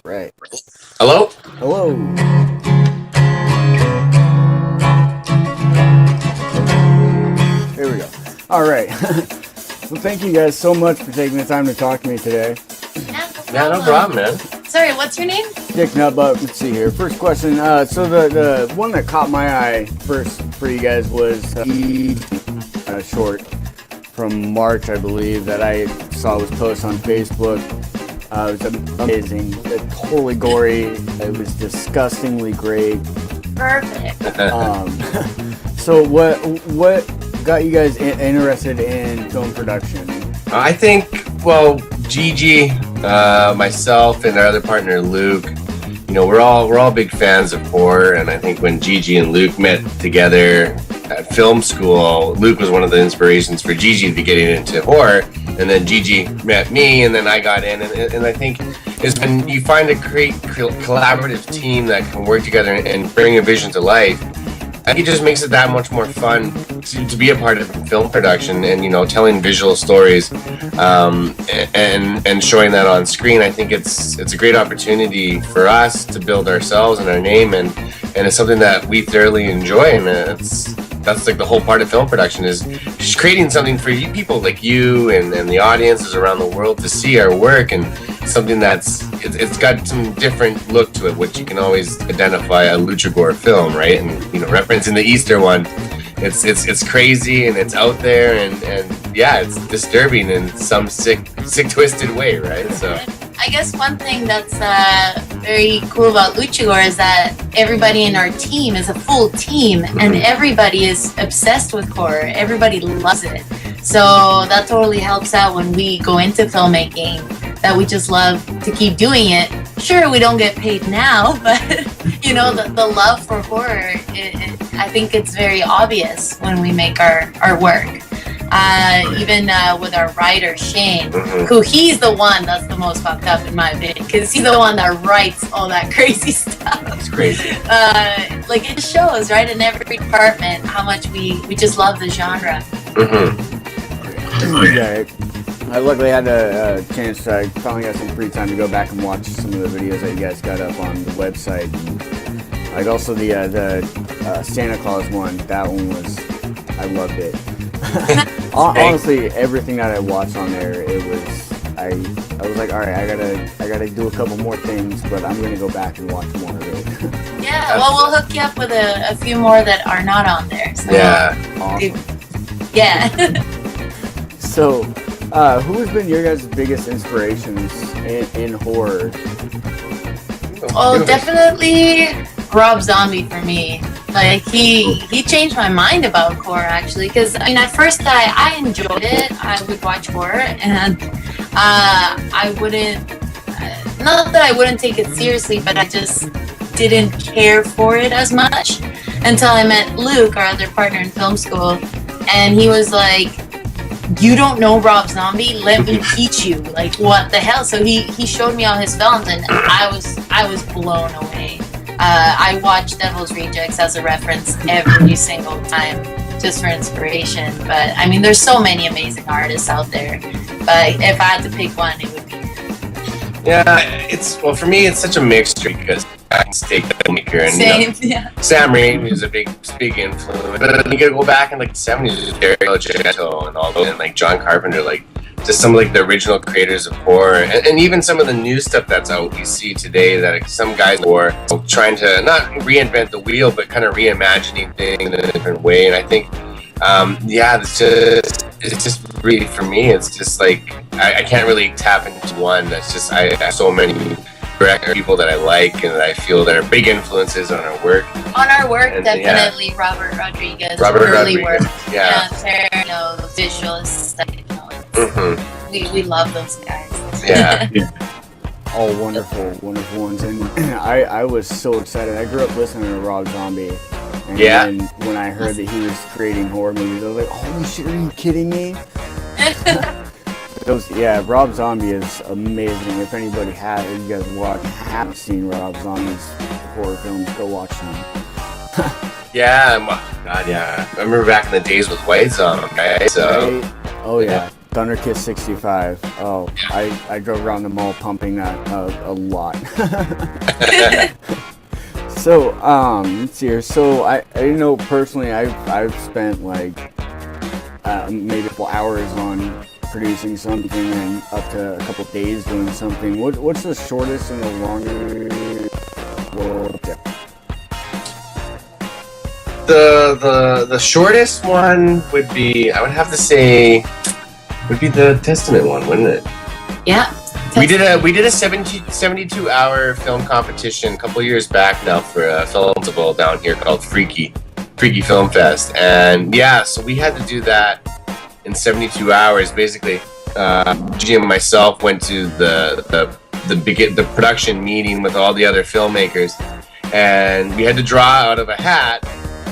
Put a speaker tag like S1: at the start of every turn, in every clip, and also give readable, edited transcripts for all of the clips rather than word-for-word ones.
S1: Right.
S2: Hello?
S1: Hello. There we go. All right. Well, thank you guys so much for taking the time to talk to me today.
S2: Yeah, no problem, man.
S3: Sorry, what's your name?
S1: Dick NutButt. Let's see here. First question. So the one that caught my eye first for you guys was short from March, I believe, that I saw was posted on Facebook. It was amazing. Totally gory. It was disgustingly great.
S3: Perfect.
S1: So what got you guys interested in film production?
S2: I think, well, Gigi, myself, and our other partner Luke, you know, we're all big fans of horror, and I think when Gigi and Luke met together at film school, Luke was one of the inspirations for Gigi to get into horror, and then Gigi met me, and then I got in, and I think is when you find a great collaborative team that can work together and bring a vision to life, I think it just makes it that much more fun to be a part of film production and, you know, telling visual stories and showing that on screen. I think it's a great opportunity for us to build ourselves and our name, and it's something that we thoroughly enjoy, and that's like the whole part of film production, is just creating something for you people like you and the audiences around the world to see our work, and something it's got some different look to it, which you can always identify a Luchagore film, right? And, you know, referencing the Easter one, it's crazy and it's out there, and yeah, it's disturbing in some sick twisted way, right? So
S3: I guess one thing that's very cool about Luchagore is that everybody in our team is a full team, and everybody is obsessed with horror. Everybody loves it. So that totally helps out when we go into filmmaking, that we just love to keep doing it. Sure, we don't get paid now, but you know, the love for horror, I think it's very obvious when we make our work. Even with our writer Shane, who he's the one that's the most fucked up in my opinion, because he's the one that writes all that crazy stuff.
S2: it's crazy.
S3: Like, it shows, right, in every department how much we just love the genre.
S1: Yeah, I luckily had a chance. I finally got some free time to go back and watch some of the videos that you guys got up on the website. Like also the Santa Claus one. That one was, I loved it. Honestly, everything that I watched on there, it was, I was like, all right, I gotta do a couple more things, but I'm gonna go back and watch more of it.
S3: Yeah, well, we'll hook you up with a few more that are not on there. So
S2: Yeah.
S1: Awesome.
S3: Yeah.
S1: So, who has been your guys' biggest inspirations in horror?
S3: Oh, definitely Rob Zombie for me. Like, he changed my mind about horror, actually, because I mean, at first I enjoyed it. I would watch horror, and I wouldn't, not that I wouldn't take it seriously, but I just didn't care for it as much until I met Luke, our other partner in film school, and he was like, "You don't know Rob Zombie? Let me teach you." Like, what the hell? So he showed me all his films, and I was blown away. I watch Devil's Rejects as a reference every single time, just for inspiration. But I mean, there's so many amazing artists out there. But if I had to pick one, it would be.
S2: Yeah, well, for me, it's such a mixture, because I can stay filmmaker, and
S3: Same,
S2: you know,
S3: yeah.
S2: Sam Raimi was a big influence. But you gotta go back in like the 70s, Guerrero and all those, and like John Carpenter, like just some of like the original creators of horror, and even some of the new stuff that's out we see today, that like, some guys are trying to not reinvent the wheel, but kind of reimagining things in a different way. And I think yeah, it's just really, for me, it's just like I can't really tap into one. That's just, I have so many director people that I like and that I feel that are big influences on our work.
S3: On our work,
S2: And,
S3: definitely Robert Rodriguez.
S2: Robert
S3: early
S2: Rodriguez,
S3: work.
S2: yeah.
S3: Tarantino, visualists. We love those guys.
S2: Yeah.
S1: All wonderful ones. And I was so excited. I grew up listening to Rob Zombie. And then when I heard that he was creating horror movies, I was like, holy shit, are you kidding me? Rob Zombie is amazing. If anybody you guys haven't seen Rob Zombie's horror films, go watch them.
S2: Yeah, God, yeah. I remember back in the days with White Zombie, right? So,
S1: oh yeah. Thunder Kiss 65. Oh, I drove around the mall pumping that a lot. So, let's see here. So, I know personally, I've spent like maybe a couple hours on producing something and up to a couple days doing something. What's the shortest and the longest?
S2: The shortest one would be, I would have to say, would be the Testament one, wouldn't it?
S3: Yeah.
S2: We did a 72-hour film competition a couple years back now for a festival down here called Freaky Film Fest, and yeah, so we had to do that in 72 hours basically. Gigi and myself went to the production meeting with all the other filmmakers, and we had to draw out of a hat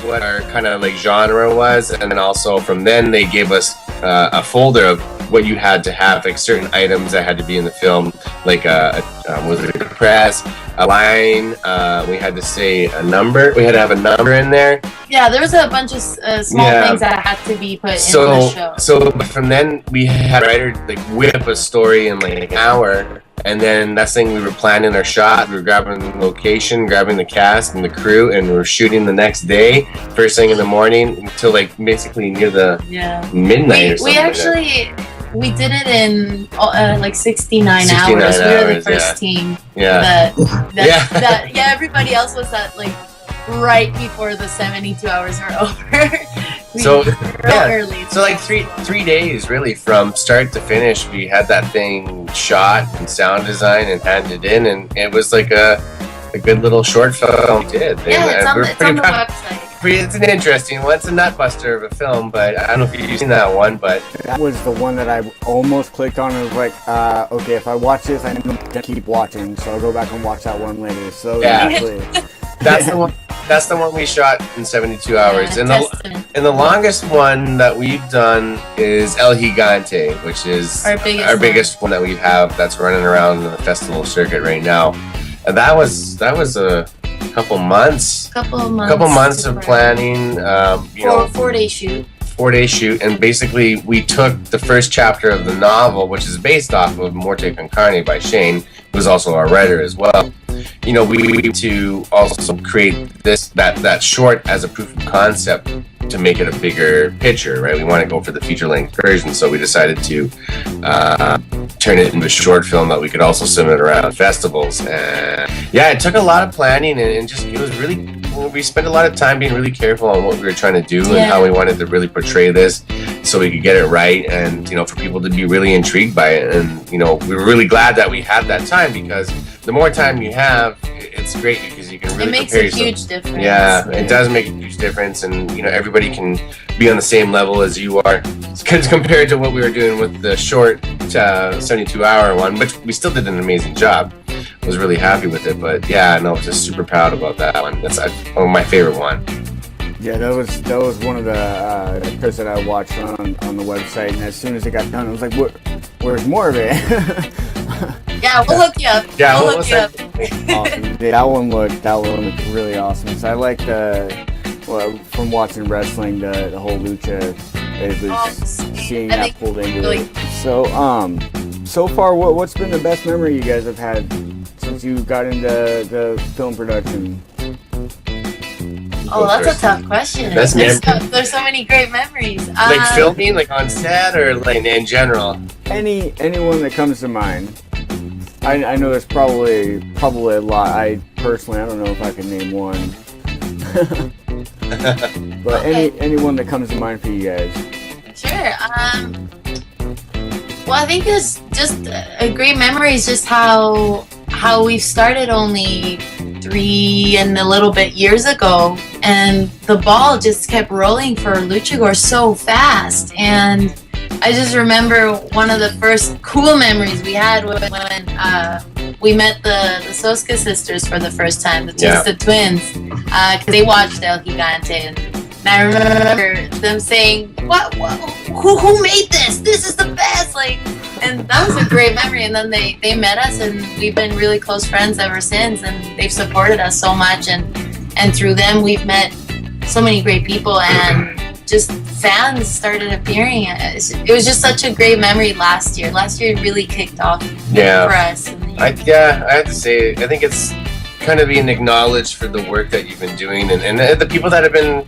S2: what our kind of like genre was, and then also from then they gave us a folder of what you had to have, like certain items that had to be in the film, like was it a press, a line, we had to say a number, we had to have a number in there.
S3: Yeah, there was a bunch of small things that had to be put in the show.
S2: So from then we had a writer like whip a story in like an hour, and then that's the thing, we were planning our shot, we were grabbing the location, grabbing the cast and the crew, and we were shooting the next day, first thing in the morning until like basically near the midnight or something.
S3: We actually we did it in like 69 hours. We were the first team.
S2: Yeah.
S3: That everybody else was at like right before the 72 hours were over. Early.
S2: So like three days really from start to finish. We had that thing shot and sound design and handed in, and it was like a good little short film we did.
S3: Yeah, it's on the website.
S2: It's an interesting one. It's a nutbuster of a film, but I don't know if you've seen that one, but
S1: that was the one that I almost clicked on and was like, okay, if I watch this, I know I'm gonna keep watching, so I'll go back and watch that one later. So
S2: yeah. That's the one. That's the one we shot in 72 hours. And the longest one that we've done is El Gigante, which is our biggest one that we have that's running around the festival circuit right now. And that was a couple months of planning.
S3: 4-day shoot.
S2: 4-day shoot, and basically we took the first chapter of the novel, which is based off of Morte con Carne by Shane, who was also our writer as well. You know, we need to also create that short as a proof of concept to make it a bigger picture, right? We want to go for the feature-length version, so we decided to turn it into a short film that we could also submit around festivals. And yeah, it took a lot of planning, and just it was really, we spent a lot of time being really careful on what we were trying to do and how we wanted to really portray this so we could get it right, and you know, for people to be really intrigued by it. And you know, we were really glad that we had that time, because the more time you have, it's great because you can really compare yourself.
S3: It makes a huge difference.
S2: Yeah, it does make a huge difference, and you know, everybody can be on the same level as you are compared to what we were doing with the short 72-hour one, which we still did an amazing job. I was really happy with it, but yeah, no, I was just super proud about that one. That's one of my favorite one.
S1: Yeah, that was one of the clips that I watched on the website, and as soon as it got done, I was like, "Where's more of it?"
S3: Yeah, we'll hook you up.
S2: Yeah, we'll
S1: hook you up. Awesome. That one looked really awesome. So I like from watching wrestling, the whole lucha. It was seeing that pulled into it. So so far, what's been the best memory you guys have had since you got into the film production?
S3: Oh, that's a tough question. There's so many great memories.
S2: Like filming, like on set, or like in general?
S1: Anyone that comes to mind. I know there's probably a lot. I don't know if I can name one. But anyone that comes to mind for you guys.
S3: Sure. Well, I think it's just a great memory is just how we've started only 3 and a little bit years ago, and the ball just kept rolling for Luchagore so fast. And I just remember one of the first cool memories we had when we met the Soska sisters for the first time, the Twisted Twins, because they watched El Gigante, and I remember them saying, "What? Who made this? This is the best!" Like, and that was a great memory. And then they met us, and we've been really close friends ever since. And they've supported us so much, and through them we've met so many great people, and just fans started appearing. It was just such a great memory last year. Last year really kicked off for us.
S2: I have to say, I think it's kind of being acknowledged for the work that you've been doing, and the people that have been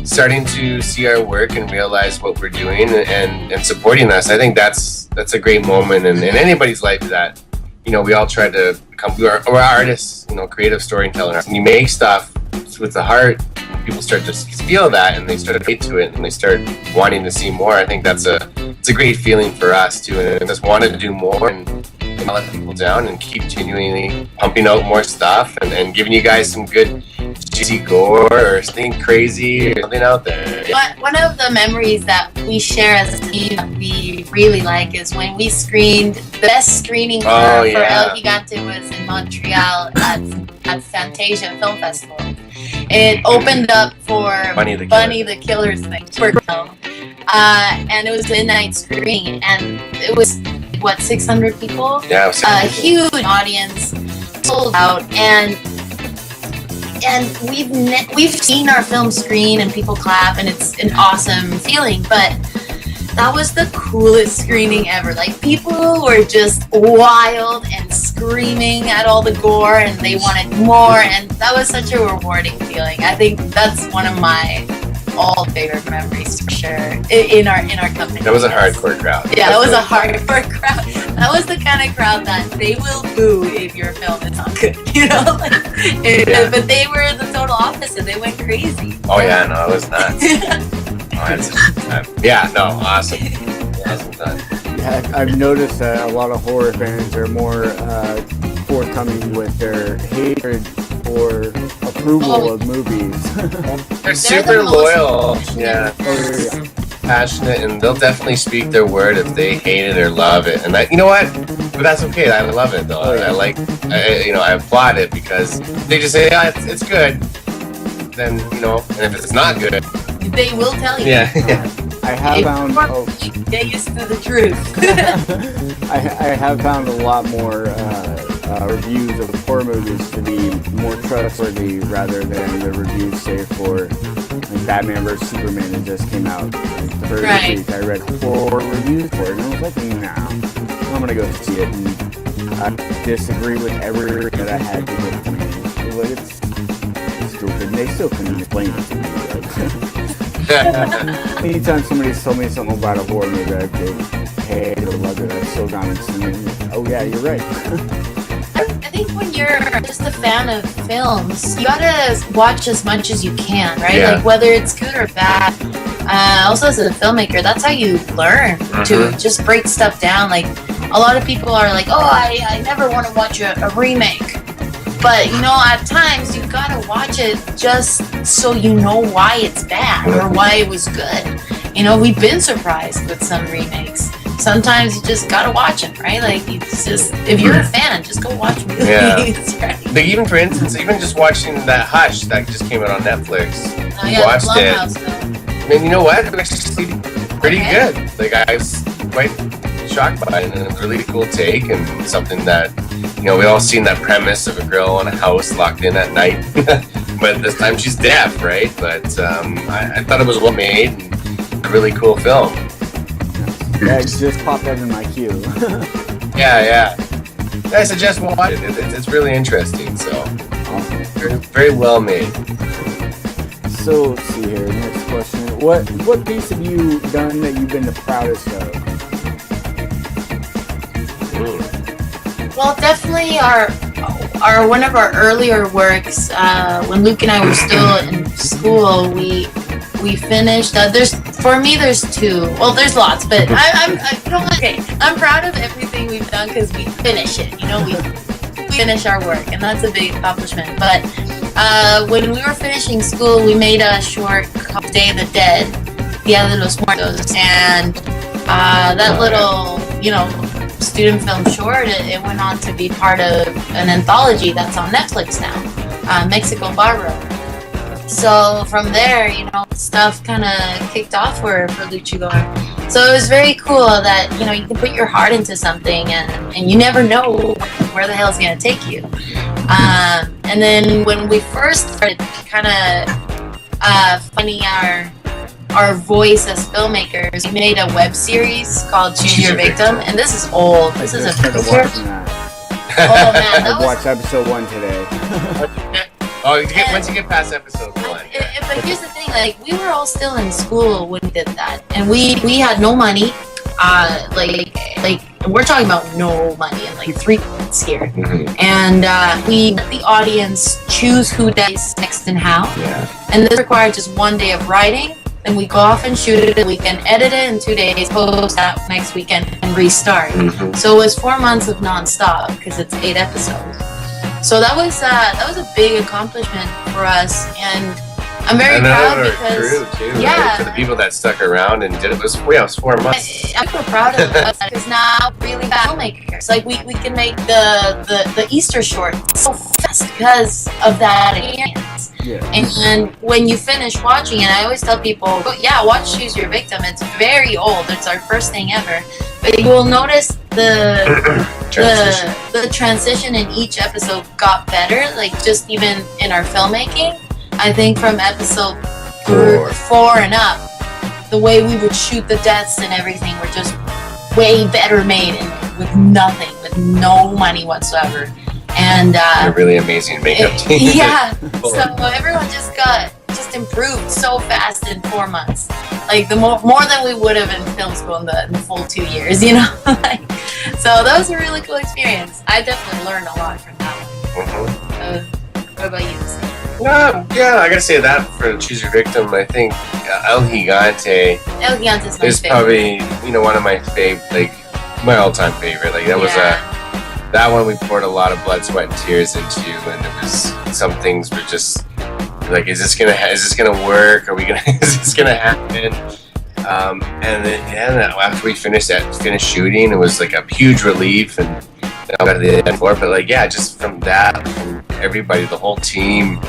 S2: starting to see our work and realize what we're doing and supporting us. I think that's a great moment in anybody's life that, you know, we all try to come. We're artists, you know, creative storytellers. And you make stuff with the heart. People start to feel that, and they start to relate to it, and they start wanting to see more. I think it's a great feeling for us too, and I just wanted to do more and not let people down and keep continually pumping out more stuff and giving you guys some good juicy gore or something crazy or something out there.
S3: One of the memories that we share as a team that we really like is when we screened the best screening for El Gigante was in Montreal at Fantasia Film Festival. It opened up for Bunny the Killer's thing. And it was a midnight screening, and it was 600 people?
S2: Yeah,
S3: a huge audience, sold out, and we've seen our film screen and people clap, and it's an awesome feeling, but that was the coolest screening ever. Like, people were just wild and screaming at all the gore, and they wanted more, and that was such a rewarding feeling. I think that's one of my all favorite memories for sure in our company.
S2: That was a hardcore crowd.
S3: Yeah, that was a hardcore crowd. That was the kind of crowd that they will boo if your film is not good, you know? But they were the total opposite. They went crazy.
S2: Oh yeah, no, it was nuts. Awesome. Awesome time.
S1: Yeah, I've noticed that a lot of horror fans are more forthcoming with their hatred or approval of movies.
S2: They're super loyal. Yeah. Passionate, and they'll definitely speak their word if they hate it or love it. And you know what? But that's okay. I love it though. I applaud it because they just say, yeah, it's good. Then, you know, and if it's not good,
S3: they will tell you.
S2: Yeah.
S1: I have found.
S3: Get used to the truth.
S1: I have found a lot more reviews of horror movies to be more trustworthy rather than the reviews, say, for like Batman vs Superman that just came out like, the first week. I read 4 reviews for it, and I was like, nah, I'm gonna go see it. And I disagree with everything that I had to get from it. Like, it's stupid. And they still couldn't explain it to me. Anytime somebody's told me something about a horror movie, I hate or love it. I've still gone and seen it. Oh yeah, you're right.
S3: I think when you're just a fan of films, you gotta watch as much as you can, right?
S2: Yeah.
S3: Like whether it's good or bad. Also, as a filmmaker, that's how you learn to just break stuff down. Like a lot of people are like, "Oh, I never want to watch a remake," but you know, at times you gotta watch it just so you know why it's bad or why it was good. You know, we've been surprised with some remakes. Sometimes you just gotta watch them, right? Like, it's just, if you're a fan, just go watch movies, right?
S2: Like, even for instance, even just watching that Hush that just came out on Netflix.
S3: Oh yeah,
S2: watched
S3: the Blumhouse film.
S2: And you know what? It was actually pretty good. Like, I was quite shocked by it, and a really cool take, and something that, you know, we all seen that premise of a girl in a house locked in at night, but this time she's deaf, right? But I thought it was well made and a really cool film.
S1: Yeah, it just popped out in my queue.
S2: Yeah. I suggest watch it. It's really interesting. So, very, very well made.
S1: So let's see here. Next question. What piece have you done that you've been the proudest of?
S3: Well, definitely our one of our earlier works. When Luke and I were still in school, we finished. There's 2. Well, there's lots, but I'm proud of everything we've done because we finish it. You know, we finish our work, and that's a big accomplishment. But when we were finishing school, we made a short called Day of the Dead, Dia de los Muertos, and that little, you know, student film short, it went on to be part of an anthology that's on Netflix now, Mexico Barbaro. So from there, you know, stuff kind of kicked off for Luchagore. So it was very cool that, you know, you can put your heart into something and you never know where the hell it's going to take you. And then when we first started kind of finding our voice as filmmakers. We made a web series called Choose Your Victim, and this is old. This is a
S1: Started
S3: picture.
S1: watching that.
S3: Oh man, that
S1: I
S3: was.
S1: watched episode 1 today.
S2: Once you get past episode 1.
S3: But here's the thing, like we were all still in school when we did that, and we had no money. Like we're talking about no money and like 3 months here, and we let the audience choose who dies next and how.
S2: Yeah.
S3: And this required just 1 day of writing. Then we go off and shoot it. We can edit it in 2 days, post that next weekend, and restart. So it was 4 months of nonstop because it's 8 episodes. So that was a big accomplishment for us, and I'm very proud because
S2: crew too,
S3: yeah,
S2: right? For the people that stuck around and did it, it was 4 months.
S3: I'm so proud of us because now really bad filmmakers. Like we can make the Easter short so fast because of that experience.
S1: Yeah.
S3: And when you finish watching it, I always tell people, yeah, watch Choose Your Victim. It's very old. It's our first thing ever. But you will notice the transition in each episode got better. Like just even in our filmmaking, I think from episode 4 and up, the way we would shoot the deaths and everything were just way better made and with nothing, with no money whatsoever. And
S2: a really amazing makeup team.
S3: Yeah. So everyone just improved so fast in 4 months. Like the more than we would have in film school in the full 2 years, you know? So that was a really cool experience. I definitely learned a lot from that one. What about you?
S2: Yeah, I gotta say that for Choose Your Victim, I think El Gigante is probably one of my my all-time favorite. Like that was that one we poured a lot of blood, sweat, and tears into, and it was some things were just like, is this gonna work? Is this gonna happen? And then after we finished shooting, it was like a huge relief, and I got to the end for it. But just from that, from everybody, the whole team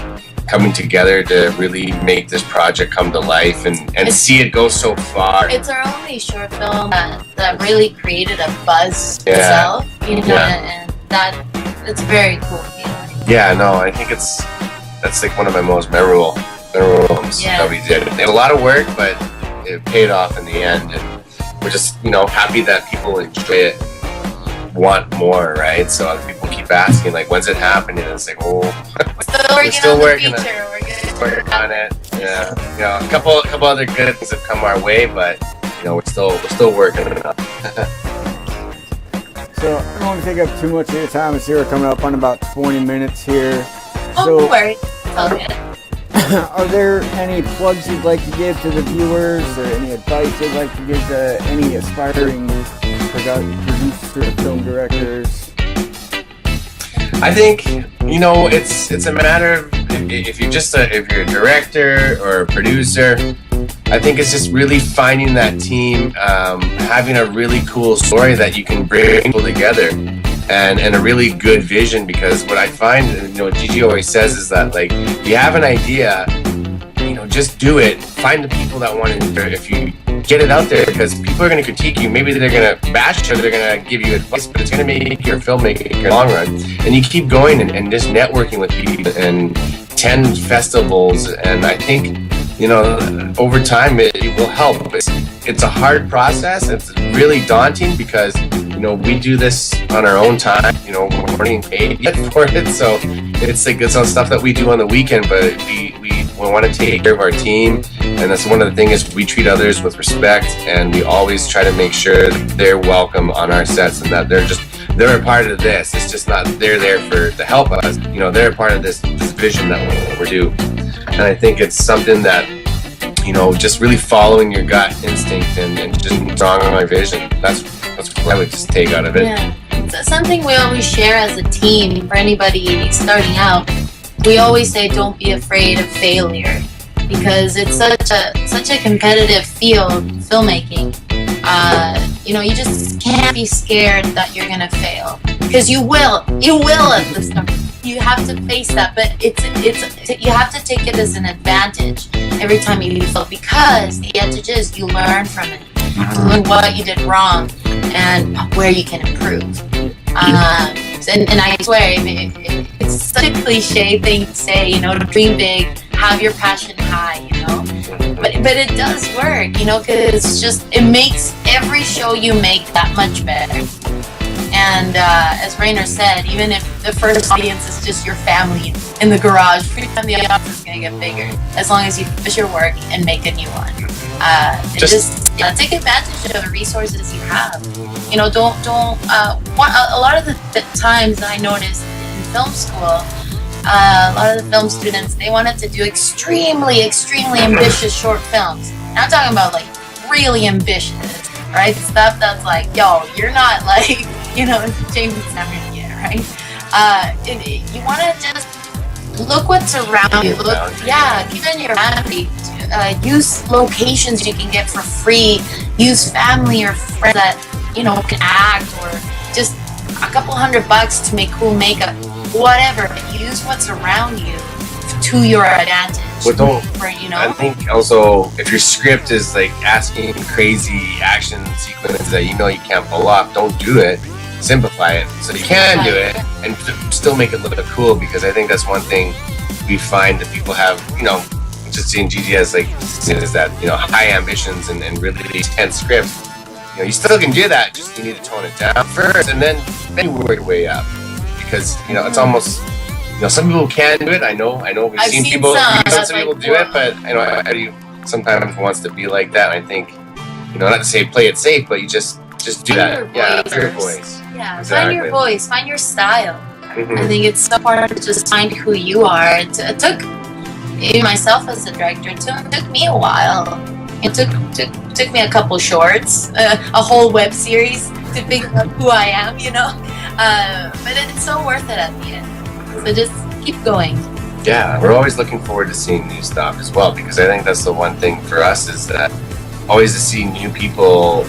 S2: coming together to really make this project come to life and see it go so far.
S3: It's our only short film that really created a buzz itself, and that it's very cool feeling.
S2: Yeah, no, I think that's like one of my most memorable films that we did. It was a lot of work, but it paid off in the end, and we're just happy that people enjoy it, want more, right? So other people keep asking, like, when's it happening? And it's like, we're still working on it. Yeah, a couple other good things have come our way, but we're still working on it.
S1: So I don't want to take up too much of your time. It's here coming up on about 20 minutes here.
S3: Don't worry, it's all good.
S1: Are there any plugs you'd like to give to the viewers, or any advice you'd like to give to any aspiring producers, film directors?
S2: I think it's a matter of if you're a director or a producer. I think it's just really finding that team, having a really cool story that you can bring people together, and a really good vision. Because what I find, what Gigi always says is that, like, if you have an idea, just do it. Find the people that want to do it. If you get it out there, because people are going to critique you. Maybe they're going to bash you, or they're going to give you advice, but it's going to make your filmmaking in the long run. And you keep going and just networking with people and attend festivals. And I think, over time it will help. It's a hard process. It's really daunting because, we do this on our own time. We're getting paid for it. So it's like it's on stuff that we do on the weekend, but we want to take care of our team. And that's one of the things is we treat others with respect, and we always try to make sure that they're welcome on our sets and that they're a part of this. It's just not they're there to help us. They're a part of this vision that we do. And I think it's something that, just really following your gut instinct and just strong on my vision. That's what I would just take out of it.
S3: Yeah. It's something we always share as a team for anybody starting out. We always say, don't be afraid of failure, because it's such a competitive field, filmmaking. You just can't be scared that you're gonna fail, because you will at the start. You have to face that, but you have to take it as an advantage every time you fail, because the advantage is you learn from it. You learn what you did wrong and where you can improve. And I swear, it's such a cliche thing to say, dream big, have your passion high, but it does work, you know, because it's just, it makes every show you make that much better. And as Raynor said, even if the first audience is just your family in the garage, pretty time the audience is going to get bigger, as long as you finish your work and make a new one. Take advantage of the resources you have. You know, a lot of the times that I noticed in film school, a lot of the film students, they wanted to do extremely ambitious short films. And I'm talking about like really ambitious, right? Stuff that's like, yo, you're not like, you know, James Cameron yet, right? You want to just look what's around you. Keep in your family. Use locations you can get for free. Use family or friends that, you know, can act, or just a couple $100 to make cool makeup. Whatever, but use what's around you to your advantage. You know?
S2: I think also, if your script is like asking crazy action sequences that you know you can't pull off, don't do it. Simplify it so you can do it and still make it look cool, because I think that's one thing we find that people have, you know, just seeing Gigi as like, is that, you know, high ambitions and really intense scripts. You know, you still can do that, just you need to tone it down first and then you work your way up. Because, you know, it's almost, you know, some people can do it. I know we've seen people do it, but I know everybody sometimes wants to be like that. And I think, you know, not to say play it safe, but you just do that. Yeah, find your voice.
S3: Yeah, exactly. Find your voice, find your style. I think it's so important to just find who you are. It took myself as a director, it took me a while. It took me a couple shorts, a whole web series to figure out who I am, you know. But it's so worth it at the end. So just keep going.
S2: Yeah, we're always looking forward to seeing new stuff as well, because I think that's the one thing for us, is that always to see new people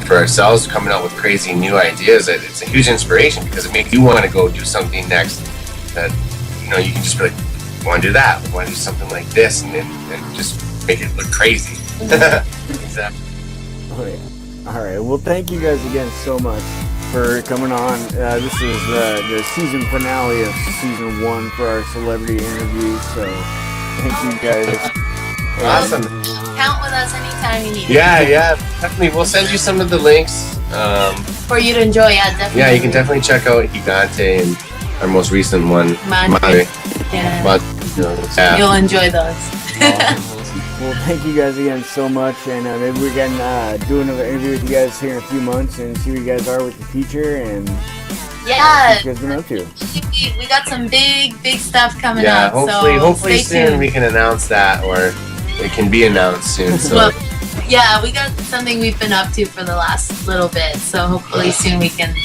S2: for ourselves coming out with crazy new ideas. It's a huge inspiration, because it makes you want to go do something next that, you know, you can just be like, I want to do that, I want to do something like this, and just make it look crazy. Exactly.
S1: Oh yeah. All right. Well, thank you guys again so much for coming on. This is the season finale of season 1 for our celebrity interviews. So thank you guys.
S2: Awesome.
S3: Count with us anytime you need.
S2: Yeah, definitely. We'll send you some of the links
S3: for you to enjoy. Yeah, definitely.
S2: Yeah, you can definitely check out Gigante and our most recent one, Madre.
S3: Yeah. You'll enjoy those.
S1: Well, thank you guys again so much, and maybe we can do another interview with you guys here in a few months and see where you guys are with the feature and what you guys been up to.
S3: We got some big stuff coming up.
S2: Yeah, hopefully soon
S3: tuned.
S2: we can announce that, or it can be announced soon. So.
S3: Well, yeah, we got something we've been up to for the last little bit, so hopefully soon we can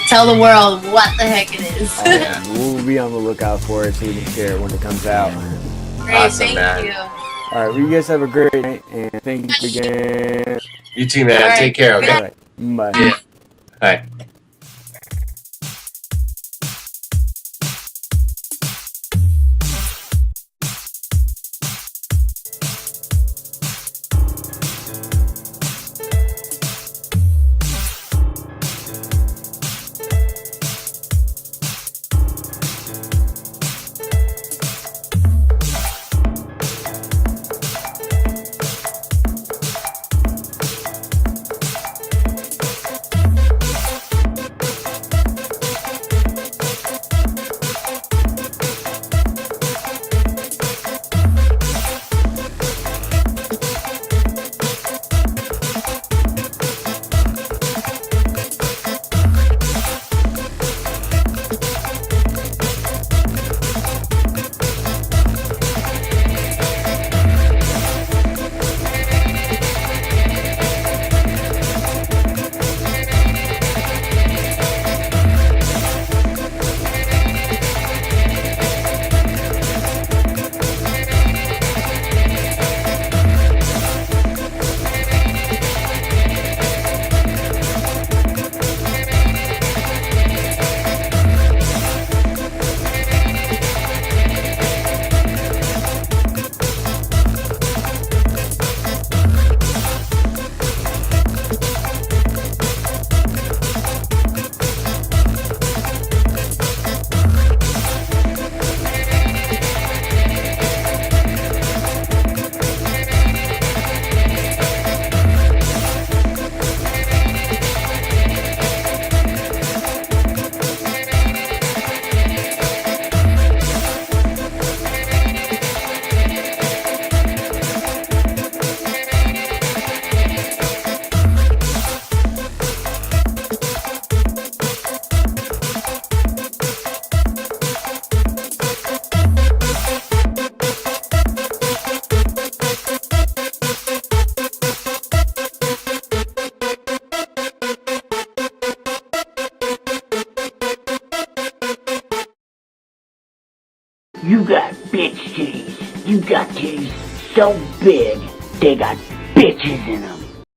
S3: tell the world what the heck it is.
S1: Oh, yeah. We'll be on the lookout for it so we can share it when it comes out.
S3: Great,
S2: awesome,
S3: thank you.
S1: All right, well, you guys have a great night, and thank you again.
S2: You too, man.
S3: Right.
S2: Take care, okay?
S1: All right. Bye.
S2: Yeah. Bye.
S4: You got bitch titties. You got titties so big, they got bitches in them.